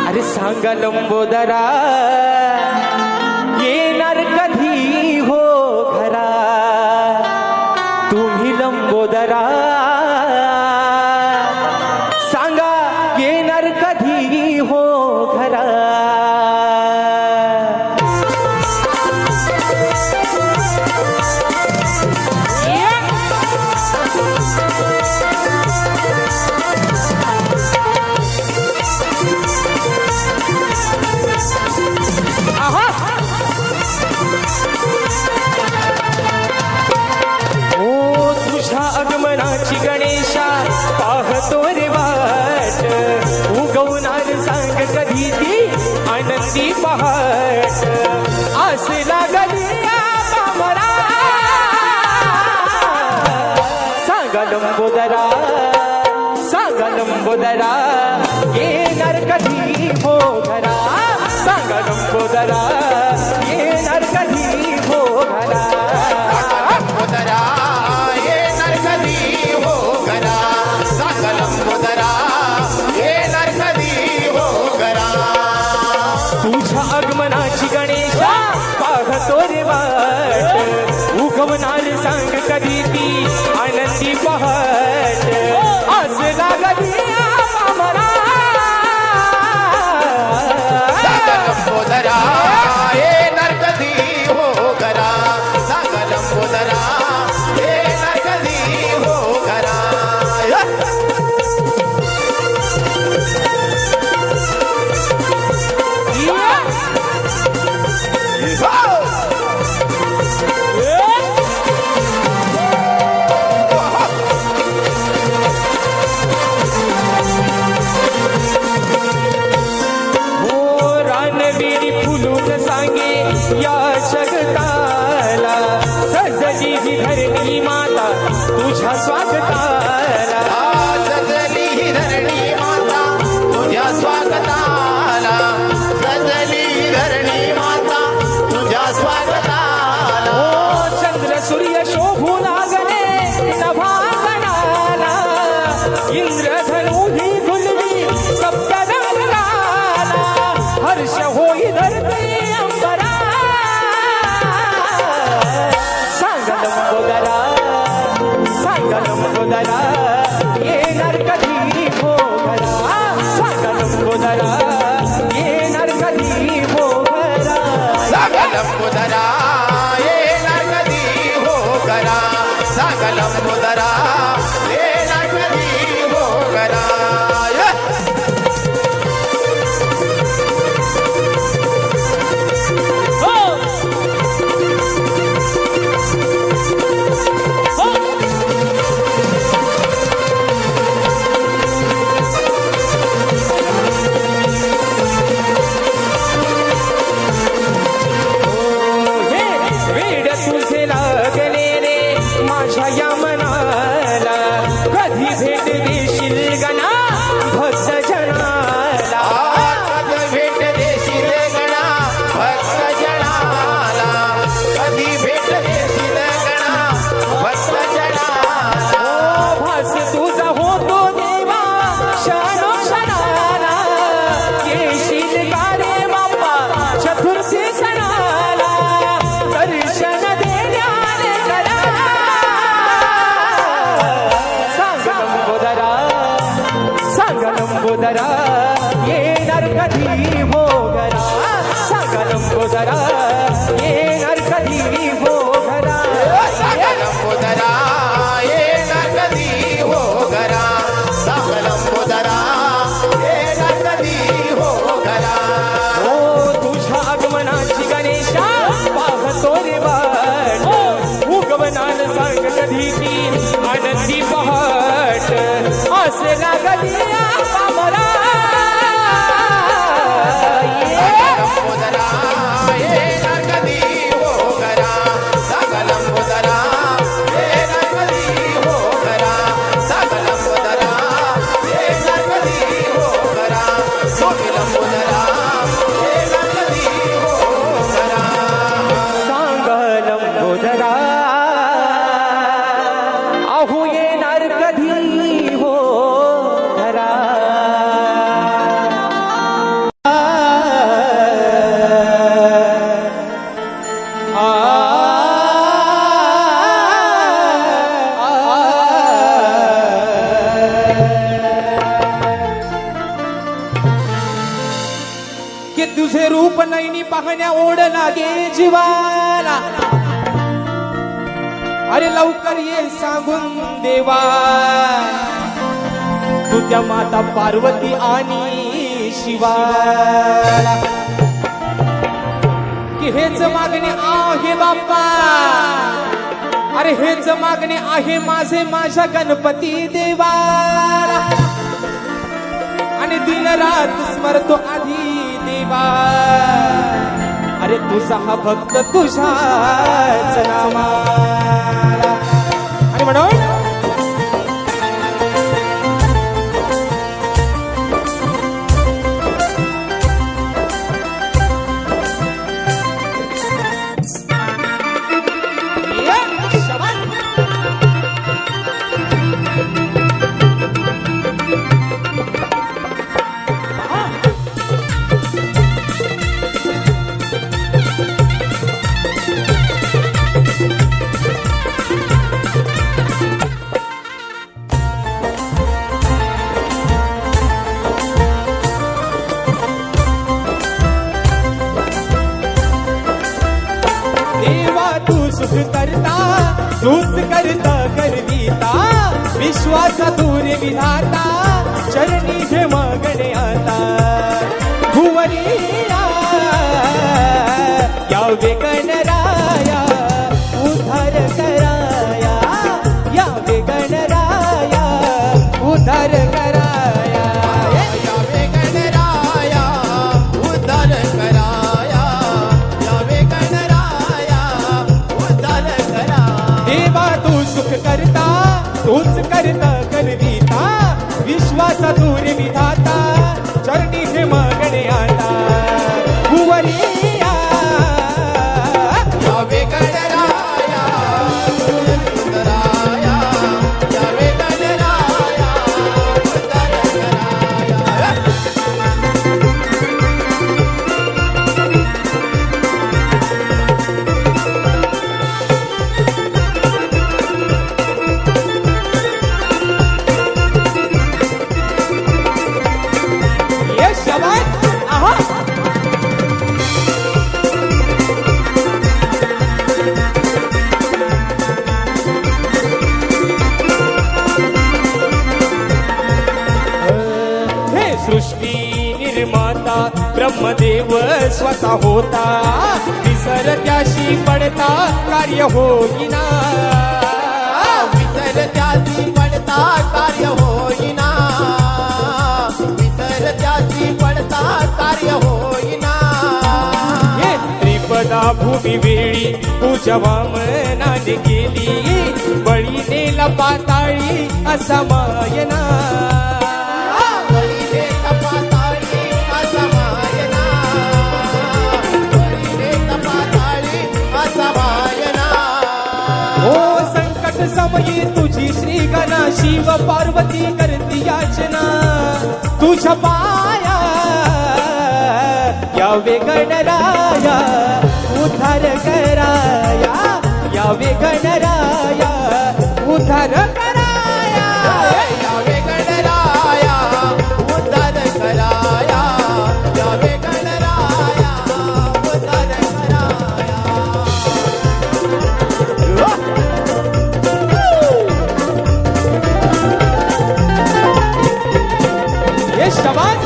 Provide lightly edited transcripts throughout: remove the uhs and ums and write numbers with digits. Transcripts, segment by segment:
अरे सांगा लंबोदरा येणार कधी हो घरा तुम्ही लंबोदरा सांगा येणार कधी हो घरा आगमनाची गणेशा पाहतो रे वाट उगवणार सांग कधी ती आनंदी पहाट आस लागली पामरा सांगा लंबोदरा येणार कधी हो घरा सांगा लंबोदरा येणार कधी हो घरा तुझ्या आगमनाची गणेशा पाहतो रे वाट उगवणार सांग कधी ती आनंदी पहाट आज लागली पामरा लंबोदरा येणार कधी हो घरा सांग लंबोदरा येणार कधी हो घरा सांगे या जगताला सजली ही धरणी माता तुझ्या स्वागताला सजली ही धरणी माता तुझ्या स्वागताला सजली ही धरणी माता तुझ्या स्वागताला चंद्र सूर्य शोभू लागले नभागणाला इंद्रधनु ही गुलवी सप्तरंगाला हर्ष होई धरती सांगा लंबोदरा येणार कधी हो घरा सांगा लंबोदरा येणार कधी हो घरा सांगा लंबोदरा येणार कधी हो घरा सांगा लंबोदरा येणार कधी हो घरा माझ्या या मनाला कधी भेट देशील गणा भक्त जनाला कधी भेट देशील गणा भक्त जनाला कधी भेट देशील गणा भक्त जनाला भास तुझा होतो देवा क्षणो क्षणाला येशील का रे बाप्पा चतुर्थी सणाला दर्शन देण्याने करा सांगा लंबोदरा येणार कधी हो घरा सांगा लंबोदरा येणार कधी हो घरा सांगा लंबोदरा येणार कधी हो घरा सांगा लंबोदरा येणार कधी हो घरा हो तुझ्या आगमनाची गणेशा पाहतो रे वाट उगवणार सांग कधी ती आनंदी पहाट असे लागली पामरा लंबोदरा येणार कधी हो घरा सांगा लंबोदरा येणार कधी हो घरा सांगा लंबोदरा येणार कधी हो घरा सोनी लंबोदरा येणार कधी हो घरा सांगा लंबोदरा अहो येणार कधी हो घरा की तुझे रूप नैनी पाहण्या ओढ लागे जीवाला. अरे लवकर ये सांगून देवा तुझ्या माता पार्वती आणि शिवाला. की हेच मागणे आहे बाप्पा, अरे हेच मागणे आहे माझे माझ्या गणपती देवाला. आणि दिन रात स्मरतो आधी देवा, अरे तुझा हा भक्त तुझ्याच नामाला. आणि म्हणून तूच करता करविता विश्वाचा दूर विधाता चरणी हे मागणे आता. भुवरिया यावे गणराया उद्धार कराया, यावे गणराया उद्धार कराया. यावे गणराया उद्धार कराया, यावे गणराया उद्धार कराया. देवा तू सुख करता तूच करता करविता विश्वाचा दूर विधाता चरणी हे मागणे आता. भुवरिया यावे गणराया उद्धाराया, यावे गणराया उद्धार कराया. सृष्टी निर्माता ब्रह्मदेव स्वतः होता, विसर त्याशी पडता कार्य होईना. विसर त्याची पडता कार्य होईना, विसर त्याची पडता कार्य होईना. हे त्रिपदा भूमी वेळी पूजा वामनाने केली, बळी नेला पाताळी असा मायना. समयी तुझी श्री गणा शिव पार्वती करती याचना. तुझ्या पाया यावे गणराया उद्धार कराया, यावे गणराया उद्धार कराया. यावे गणराया उद्धार कराया, यावे गणराया उद्धार कराया. ये शबान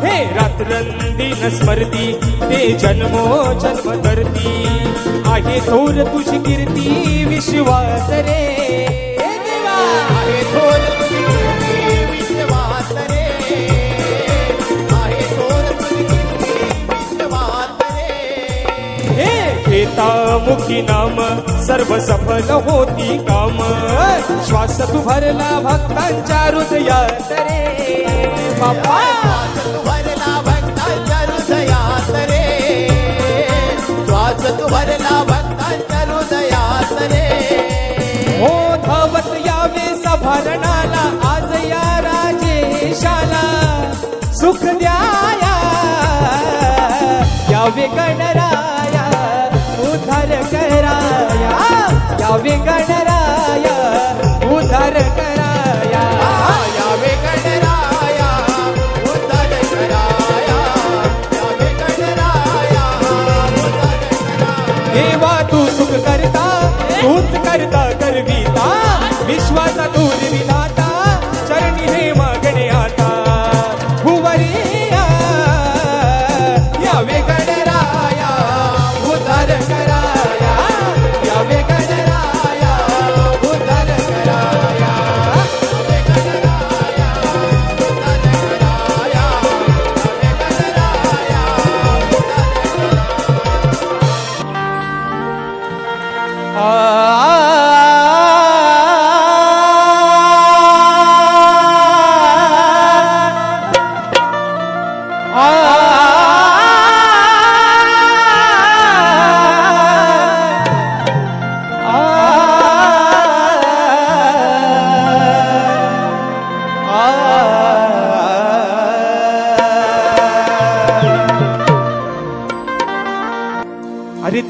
हे रात्रंदिन स्मरती ते जन्मो जन्म करती. आहे थोर तुझी कीर्ती विश्वास रे देवा, आहे थोर तुझी कीर्ती विश्वास रे, आहे थोर तुझी कीर्ती विश्वास रे. हे घेता मुखी नाम सर्व सफल होती काम. श्वास तू भरला भक्तांच्या हृदयात रे बाप्पा. श्वास तू भरला भक्तांच्या हृदयात रे, श्वास तू भरला भक्तांच्या हृदयात रे. हो धावत यावे सभारणाला आज या राजेशाला. सुख द्याया यावे गणराया उद्धार कराया, यावे गणराया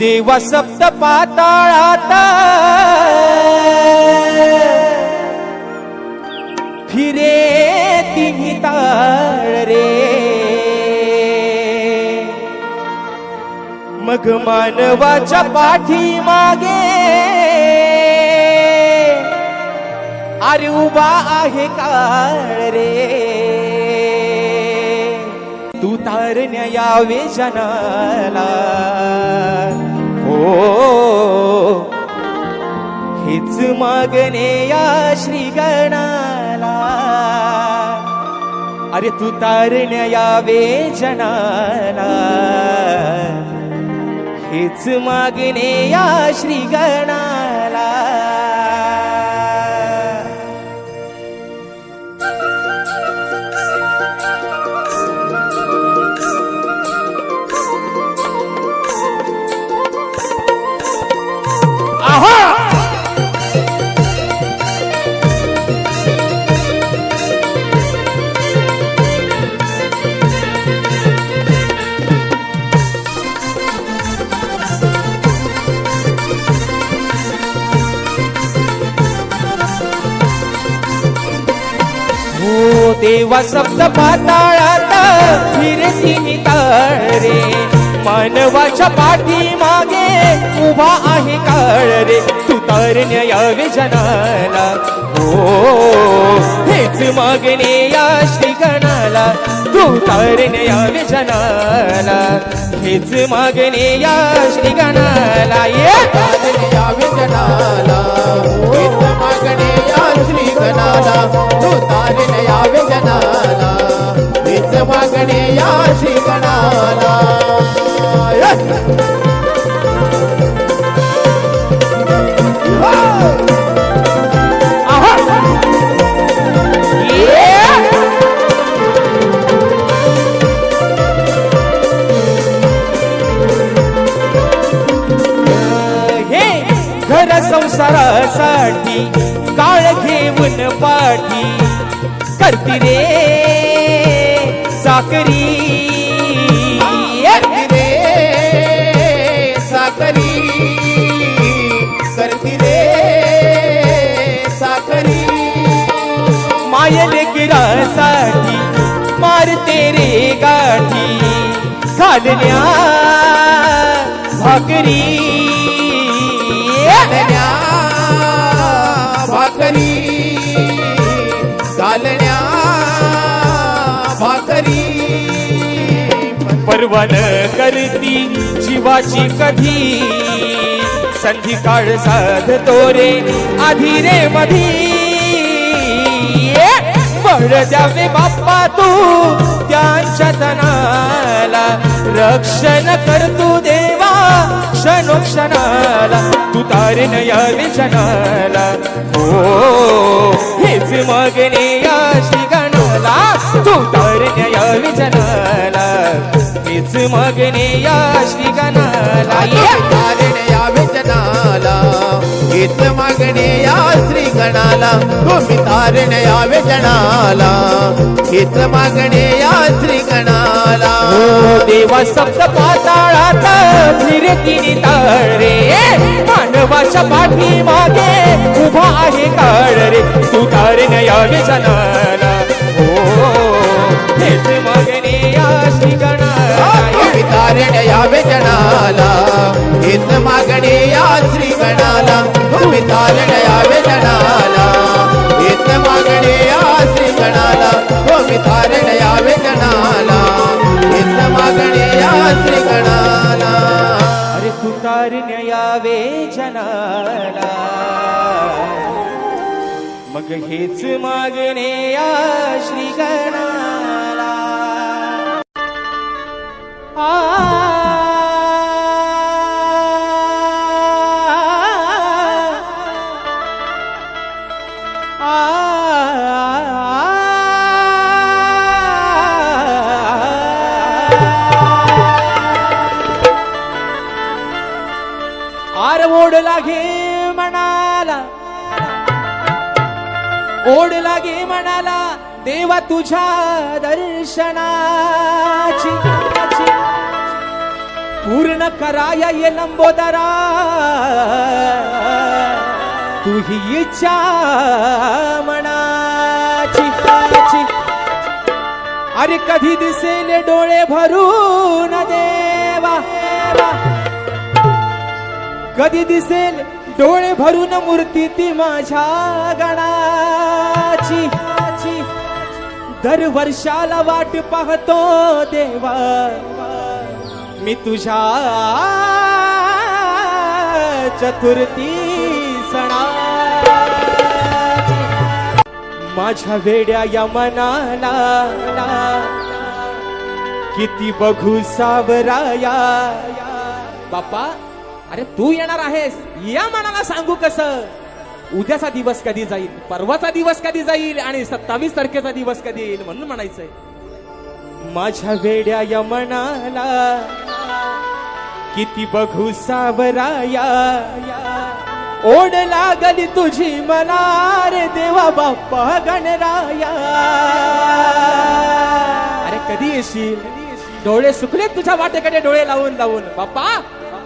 देवा सप्त पाताळात फिरे तिन्ही ताळ रे, मग मानवाच्या पाठी मागे अरे उभा आहे काळ रे, तू तारण्या यावे जनाला हो, हेच मागणे या श्रीगणाला, अरे तू तारण्या यावे जनाला, हेच मागणे या श्रीगणाला. देवा सप्त पाताळात फिरती ताळ रे, मानवाच्या पाठी मागे उभा आहे काळ रे, तू तारण्या यावे जनाला हो, हेच मागणे या श्रीगणाला, तू तारण्या यावे जनाला, हेच मागणे या श्रीगणाला. ये तारण्या यावे जनाला, हेच मागणे या श्रीगणाला, तू तारण्या यावे जनाला, हेच मागणे या श्रीगणाला. घर संसारासाठी काळ घेऊन पाठी करती रे साकरी, करती रे साकरी, करती रे साकरी, माय लेकरासाठी मारते रे गाठी घालण्या भाकरी, घालण्या भाकरी, घालण्या भाकरी, परवान करती जीवाची कधी संधी काळ साधतो रे आधी रे मधी, बळ द्यावे बाप्पा तू त्यांच्या तनाला, रक्षण कर तू देवा क्षणोक्षणाला, तू तारण यावे जनाला हो, हेच मागणे या श्रीगणाला, तू तारण यावे जनाला, हेच मागणे या श्रीगणाला. तारण यावे जनाला, हेच मागणे या श्रीगणाला, तुम्ही तारण यावे जनाला, हेच मागणे या श्रीगणाला. देवा सप्त पाताळात फिरती ताळ रे, मानवाच्या पाठी मागे उभा आहे काळ रे, तू तारण यावे जनाला हो, हेच मागणे या श्रीगणाला. तुम्ही तारण यावे जनाला, हेच मागणे या श्रीगणाला, तुम्ही तारण यावे जनाला, हेच मागणे या श्रीगणाला, तुम्ही तारण यावे जनाला, हेच मागणे या श्रीगणाला. अरे तू तारण यावे जनाला, मग हेच मागणे या श्रीगणाला. आ आर ओढ लागे मनाला, ओढ लागे मनाला देवा तुझ्या दर्शनाची, पूर्ण कराय ये लंबोदरा तू ही इच्छा मनाची अरे कधी दिसेल डोळे भरून देवा कधी दिसेल डोळे भरून मूर्ती ती माझ्या गणाची दर वर्षाला वाट पाहतो देवा मी तुझ्या चतुर्थी सणाची माझ्या वेड्या या मनाला किती बघू सावराया बाप्पा अरे तू येणार आहेस या मनाला सांगू कसं उद्याचा दिवस कधी जाईल परवाचा दिवस कधी जाईल आणि 27 तारखेचा दिवस कधी येईल म्हणून म्हणायचंय माझ्या वेड्या या मनाला किती बघू सावराया ओढ लागली तुझी मला रे देवा बाप्पा गणराया अरे कधी येशील डोळे सुकले तुझ्या वाटेकडे डोळे लावून लावून बाप्पा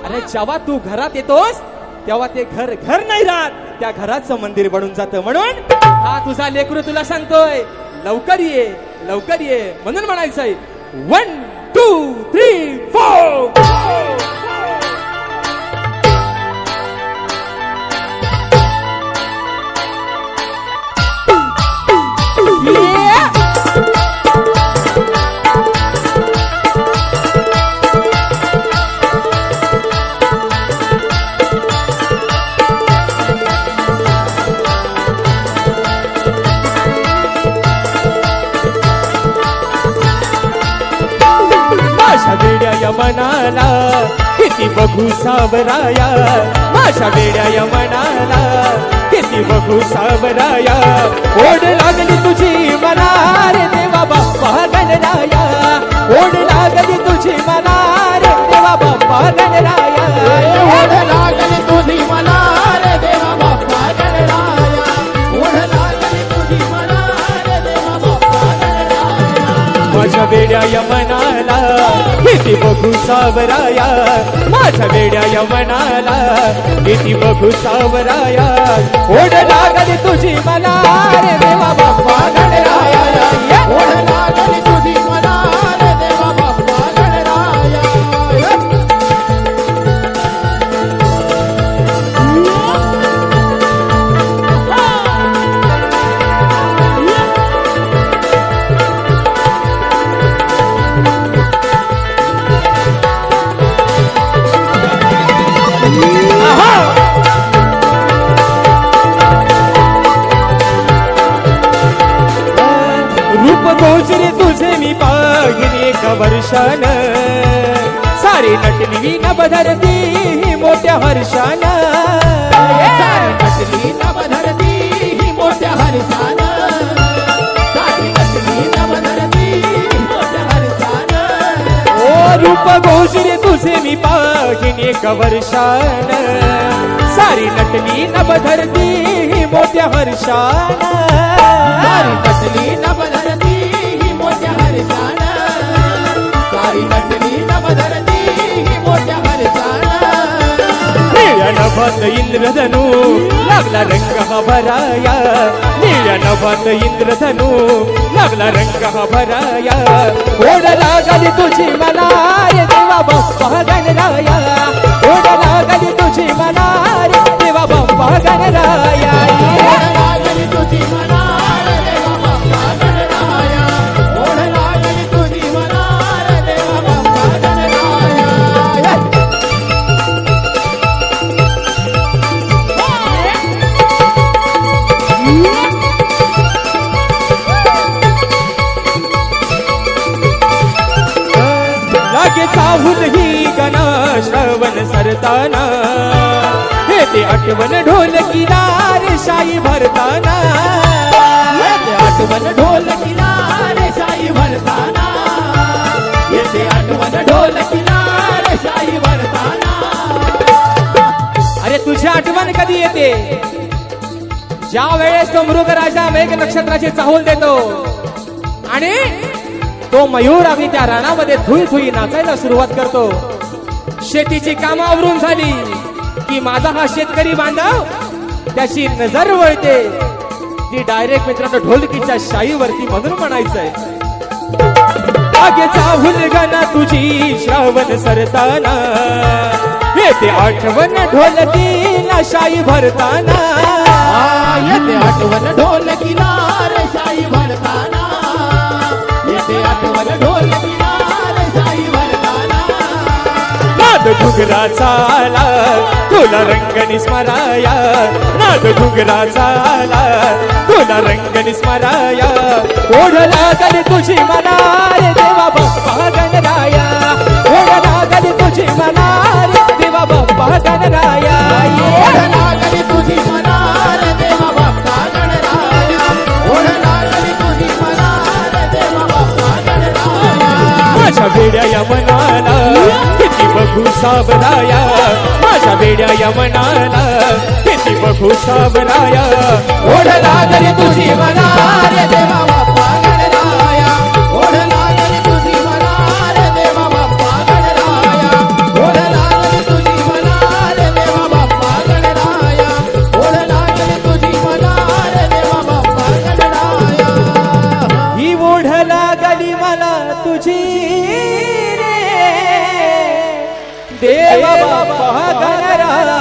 अरे जेव्हा तू घरात येतोस तेव्हा ते घर घर नाही राहत त्या घराचं मंदिर बनून जातं म्हणून हा तुझा लेकरू तुला सांगतोय लवकर ये म्हणून म्हणायचंय 1 2 3 4 मनाला किती बघू सावराया माझ्या वेड्या या मनाला किती बघू सावराया ओढ लागली तुझी मला रे देवा बाप्पा गणराया ओढ लागली तुझी मला रे देवा बाप्पा गणराया ओढ लागली तुझी मला रे देवा बाप्पा गणराया ओढ लागली तुझी मला रे देवा बाप्पा गणराया माझ्या वेड्या या मनाला किती बघू सावराया माझ्या वेड्या या मनाला किती बघू सावराया ओढ लागली तुझी मला रे देवा बाप्पा गणराया ओढ लागली तुझी मला रे देवा बाप्पा गणराया गोचरे तुझे मी पाहिली एका वर्षान सारी नटली न बधरती मोठ्या हर्षान नटली न बधरती मोठ्या हर्षान सारी नटली न बधरती मोठ्या हर्षान ओ रूप गोचरे तुझे मी पाहिली एका वर्षान सारी नटली न बधरती मोठ्या हर्षान सारी नटली न बधरती मोठ्या हर्षान सारी नटली न बधरती मोठ्या हर्षान निळ्या नभात इंद्रधनू लागला रंग हा भराया निळ्या नभात इंद्रधनू लागला रंग हा भराया ओढ लागली तुझी मला रे देवा बाप्पा गणराया ओढ लागली तुझी मला रे देवा बाप्पा गणराया ओढ लागली तुझी मला रे देवा बाप्पा गणराया ओढ लागली तुझी मला रे देवा बाप्पा गणराया लागे चाहूल ही गणा श्रवण सरताना हे ते आठवण ढोल किनार शाही भरताना येते आठवण ढोल किनारे शाही भरताना येते आठवण ढोल किनारे शाही भरताना अरे तुझी आठवण कधी येते ज्या वेळेस तो मृगराजा मेघ नक्षत्राची चाहूल देतो आणि तो मयूर आम्ही त्या रानामध्ये धुई धुई नाचायला सुरुवात करतो शेतीची कामं आवरून झाली की माझा हा शेतकरी बांधव त्याची नजर वळते ती डायरेक्ट मित्रांनो ढोलकीच्या शाईवरती म्हणून म्हणायचंय आगेचा हुलगणा तुझी श्रावण सरताना येते आठवण ढोलकीला शाई भरताना येते आठवण ढोलकीला रे शाई भरताना येते आठवण ढोलकीला रे शाई भरताना नाद घुगराचा आला तुला रंगणी स्मराया नाद घुगराचा आला तुला रंगणी स्मराया ओढ लागली तुझी मना रे देवा बाप्पा गणराया ओढ लागली तुझी मना रे देवा बाप्पा गणराया ओढ लागली तुझी मना रे देवा बाप्पा गणराया ओढ लागली तुझी मना रे देवा बाप्पा गणराया माझ्या वेड्या या मनाला किती बघू सावराया माझ्या वेड्या या मनाला किती बघू सावराया ओढ लागली तुझी मना रे देवा बाप्पा गणराया ओढ लागली तुझी मना रे देवा बाप्पा गणराया ओढ लागली तुझी मना रे देवा बाप्पा गणराया ओढ लागली तुझी मना रे देवा बाप्पा गणराया ही ओढ लागली मला तुझी रे देवा बाप्पा गणराया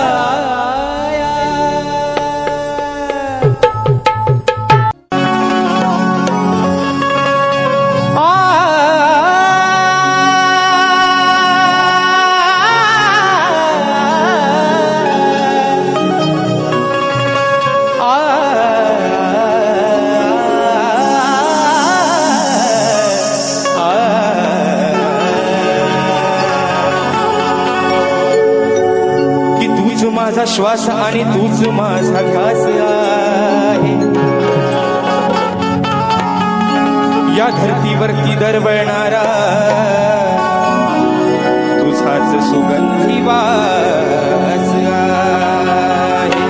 माझा श्वास आणि तूच माझा घास आहे या धरतीवरती दरवळणारा तुझाच सुगंधी वास आहे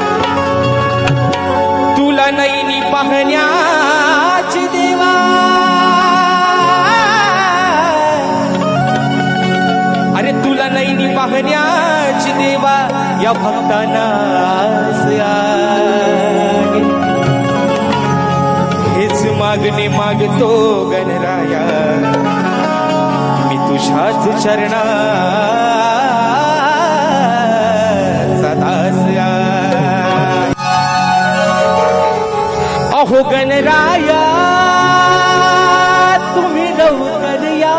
तुला नैनी पाहण्याची देवा अरे तुला नैनी पाहण्याची देवा या भक्तांना हेच मागणे मागतो गणराया मी तुझ्याच चरणाचा दास अहो गणराया तुम्ही लवकर या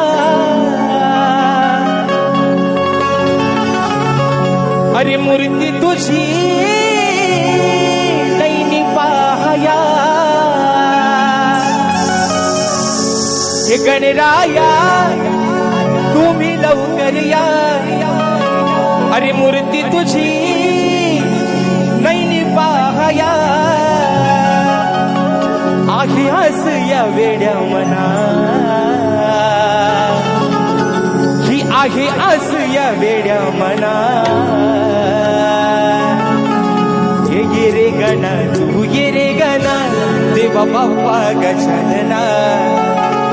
अरे मूर्ती तुझी नैनी पाहया हे गणराया तुम्ही लवकर या अरे मूर्ती तुझी नैनी पाहया आहे हस या वेड्या मना ही आहे आस या वेड्या मना ये रे गणा तू ये रे गणा देवा बाप्पा गजानना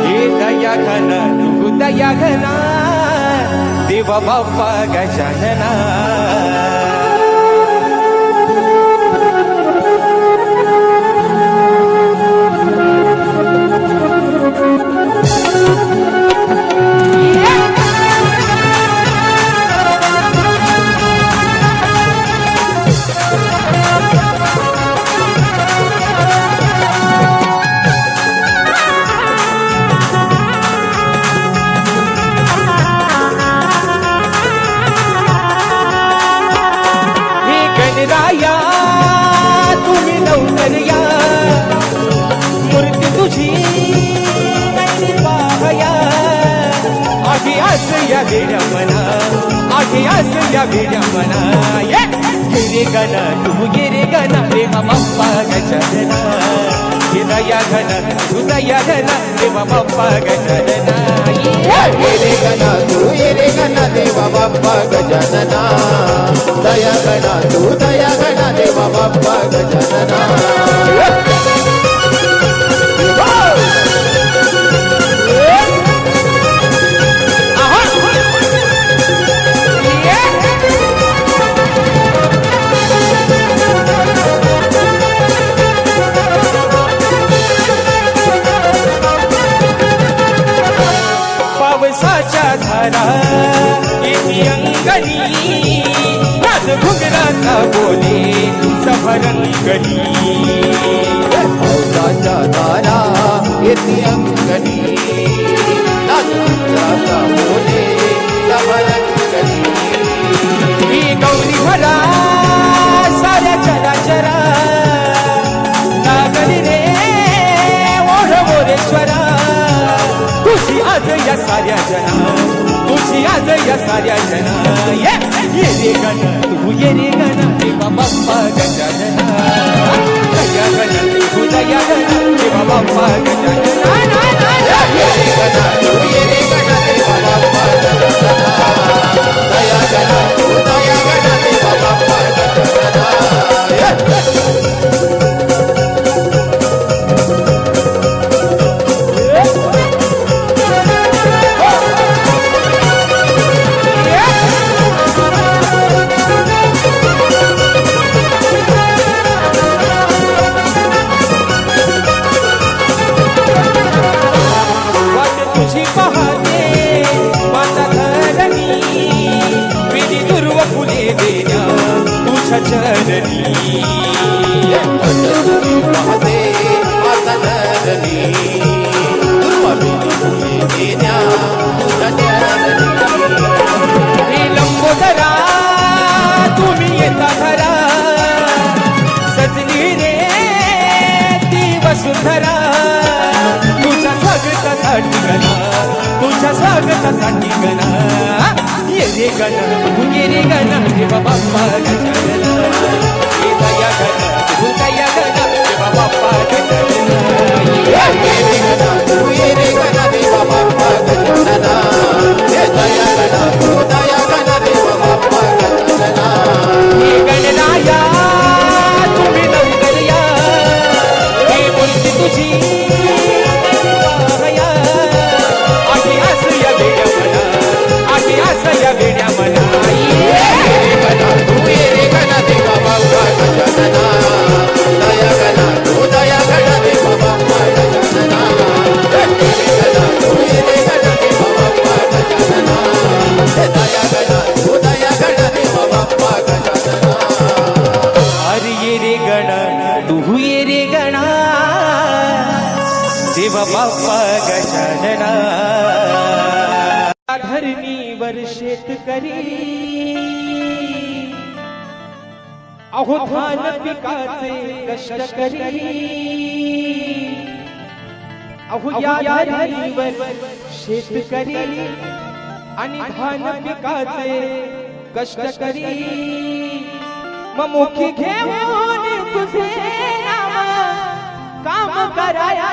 हे दया घना तू दया घना देवा बाप्पा गजानना तुम्ही लवकर या मूर्ती तुझी नैनी पाहया आधी आस या वेड्या मना आधी आस या वेड्या मना गिरे गणा तू गिरे गणा देवा बाप्पा गजानना हे दया घना तू दया घना देवा बाप्पा गजानना रे गणा तू रे गणा देवा बाप्पा गजानना दया गणा तू दया गणा देवा बाप्पा गजानना रसा बोले सभरंगणी औदाच्या दारा येती अंगणी रसा बोले सभरंगणी ही गौरी भरा साऱ्या चराचरा लागली रे ओढ मोरेश्वरा तुझी आज या साऱ्या जना तुझी आज या साऱ्या जना ये रे गण तू ये रे गण देवा बाप्पा गजानना दया गण तू दया गण देवा बाप्पा गजानना ये रे गण तू ये रे गण देवा बाप्पा गजानना दया गण तू दया गण देवा बाप्पा गजानना चरणी वाहते माता धरणी देण्या तुझ्या चरणी लंबोदरा तुम्ही येता घरा सजली रे ती वसुंधरा तुझ्या स्वागतासाठी गणा तुझ्या स्वागतासाठी गणा ये रे गण तू ये रे गण देवा बाप्पा गजानना ये दया गण तू दया गण देवा बाप्पा गजानना ये रे गण तू ये रे गण देवा बाप्पा गजानना ये दया गण तू दया गण देवा बाप्पा गजानना हे गणराया तुम्ही लवकर या हे बोलती तुझी वाहया आधी आस या वेड्या मना आधी आस या वेड्या मना तू ये रे गण देवा बाप्पा गजानना दया गण तू दया गण देवा बाप्पा गजानना तू ये रे गण देवा बाप्पा गजानना दया गण तू दया गण देवा बाप्पा गजानना अरे ये रे गण तू ये रे गणा देवा बाप्पा गजानना धरणीवर शेतकरी अहो धान पिकाचे कष्ट करी अहो या धरणीवर शेतकरी आणि धान पिकाचे कष्ट करी मग मुखी घेऊन तुझे नाम काम कराया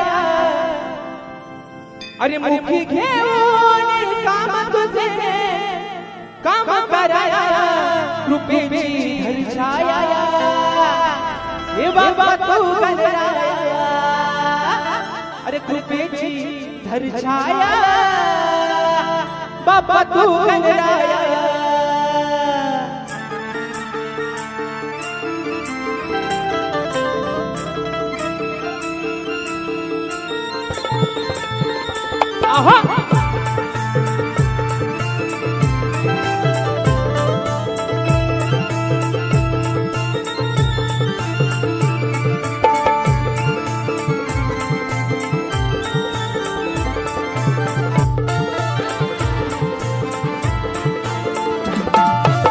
अरे मुखी घेऊन काम तुझे काम कराया कृपेची धरछाया हे बाबा तू गणराया अरे कृपेची धरछाया बाबा तू गणराया आहा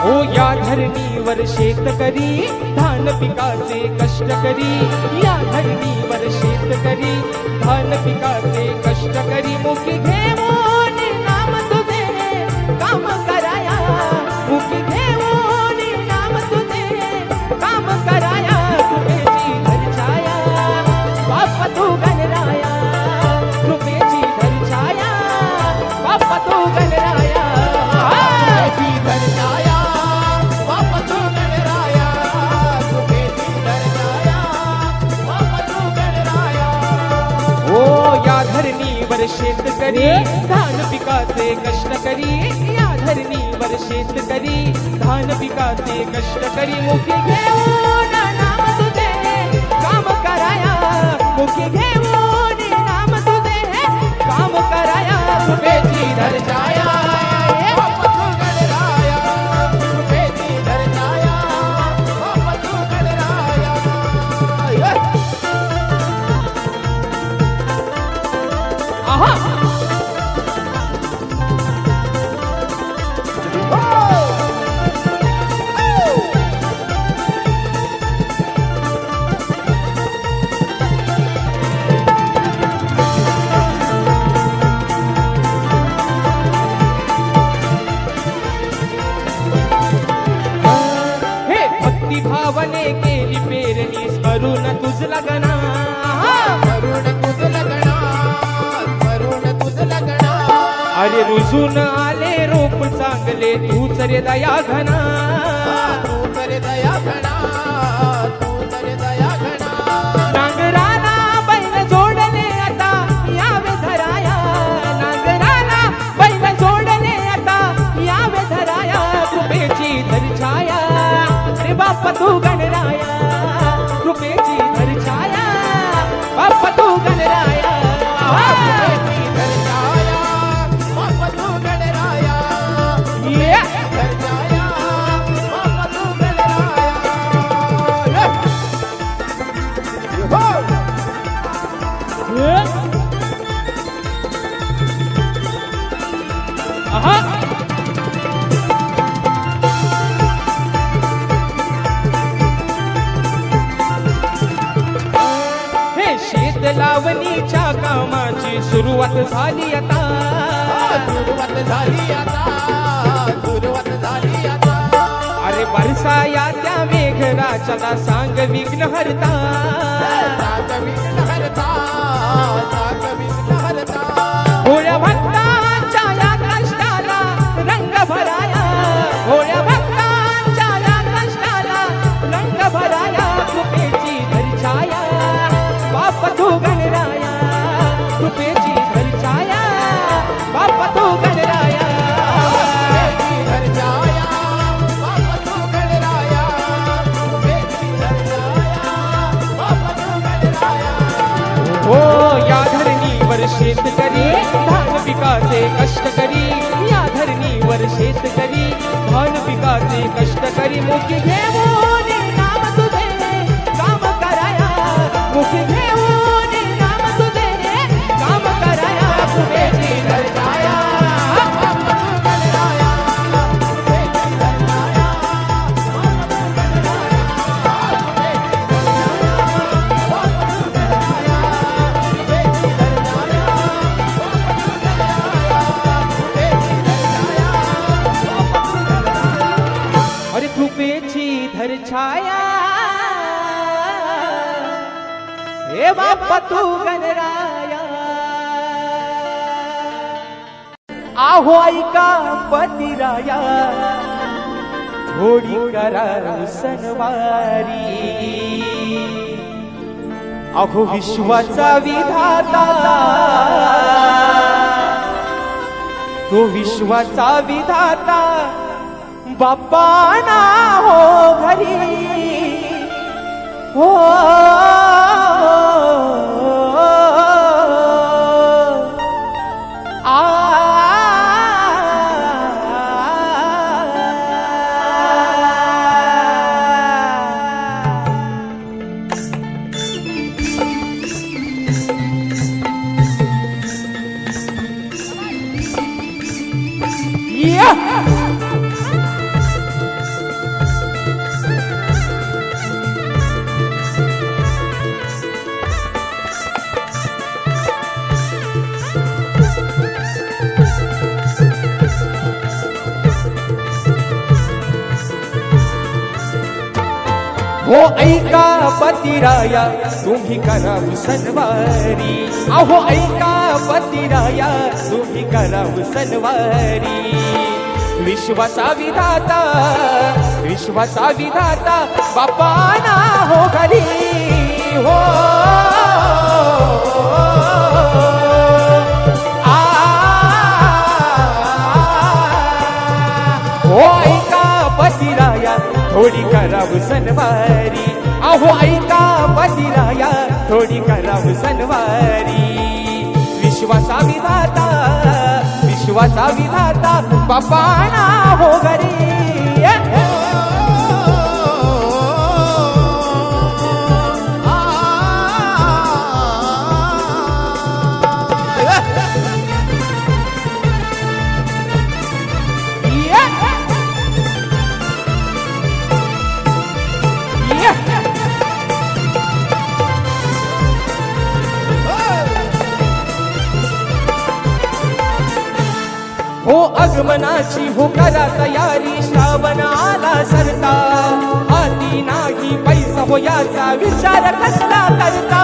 ओ या धरणीवर शेतकरी धान पिकाचे कष्ट करी या धरणीवर शेतकरी धान पिकाचे कष्ट करी मुखी घेऊन नाम तुझे काम कराया मुखी घेऊन नाम तुझे काम कराया कृपेची धरछाया बाप्पा तू गणराया कृपेची धरछाया बाप्पा तू गणराया धरछाया बाप्पा तू गणराया कृपेची धरछाया बाप्पा तू गणराया ओ या धरणीवर शेतकरी धान पिकाचे कष्ट करी या धरणीवर शेतकरी धान पिकाचे कष्ट करी मुखी घेऊन नाम तुझे काम कराया मुखी घेऊन नाम तुझे काम कराया कृपेची धरछाया बाप्पा तू गणराया कृपेची धरछाया तुझ लगना करून तुझ लग्ना करून तुझ लग्ना अरे रुजून आले रूप चांगले तूच रे दया घना तू तर दया घना तू तर दया घना नांगराला बैल जोडले आता यावे धराया नांगराला बैल जोडले आता यावे धराया कृपेची धरछाया रे बाप तू गणराया कृपेची धरछाया बाप तू गणराया कृपेची धरछाया बाप तू गणराया ये धरछाया बाप तू गणराया आहा हे शेत लावणीच्या कामाची सुरुवात झाली आता सुरुवात झाली आता सुरुवात झाली आता अरे बरसाया त्या मेघराजाला सांग विघ्न हरता साग विघ्न हरता साग विघ्न हरता होळ्या भक्तांच्या या कष्टाला रंग भराया होळ्या भक्तांच्या या कष्टाला रंग भराया कृपेची धरछाया बाप तू गणराया कृपेची धरछाया बाप तू गणराया कृपेची धरछाया बाप तू गणराया कृपेची धरछाया बाप तू गणराया हो या धरणीवर शेतकरी धान पिकाचे कष्टकरी या धरणीवर शेतकरी धान पिकाचे कष्टकरी मुखी घेऊन नाम तुझे काम कराया मुखी घेऊन नाम तुझे काम कराया कृपेची धरछाया बाप तू गणराया कृपेची धरछाया अरे कृपेची धरछाया हे बाप्पा तू गणराया आहो ऐका पतिराया थोडी करा सणवारी अहो विश्वाचा विधाता तो विश्वाचा विधाता बाप्पा ना हो घरी हो हो ऐका पतिराया तुम्ही करावं सणवारी अहो ऐका पतिराया तुम्ही करावं सणवारी विश्वाचा विधाता बाप्पा ना हो घरी हो हो ऐका पतिराया थोडी करावं सणवारी अहो ऐका पतिराया थोडी करावं सणवारी विश्वाचा विधाता बाप्पा ना हो घरी हो आगमनाची हो करा तयारी श्रावण आला सरता हाती नाही पैसा हो याचा विचार कसला करता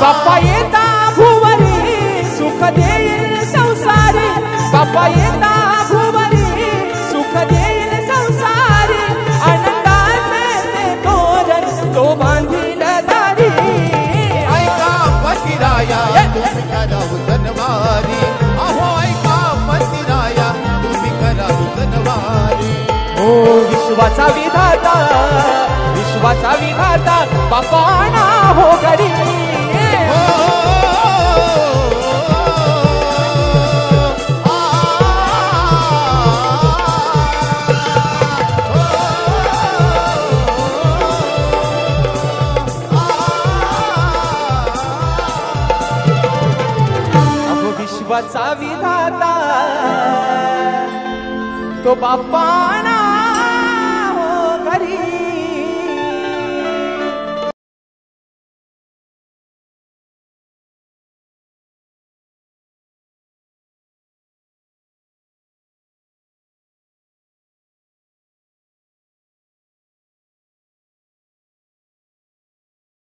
बाप्पा येता भुवरी सुख देईल संसारी बाप्पा येता भुवरी सुख देईल संसारी आनंदाचे ते तोरण तो बांधील दारी ऐका मंदिराया तुम्ही करा उदनवारी अहो ऐका मंदिराया तुम्ही करा उदनवारी ओ विश्वाचा विधाता बाप्पा आणा हो घरी विश्वाचा विधाता तो बाप्पा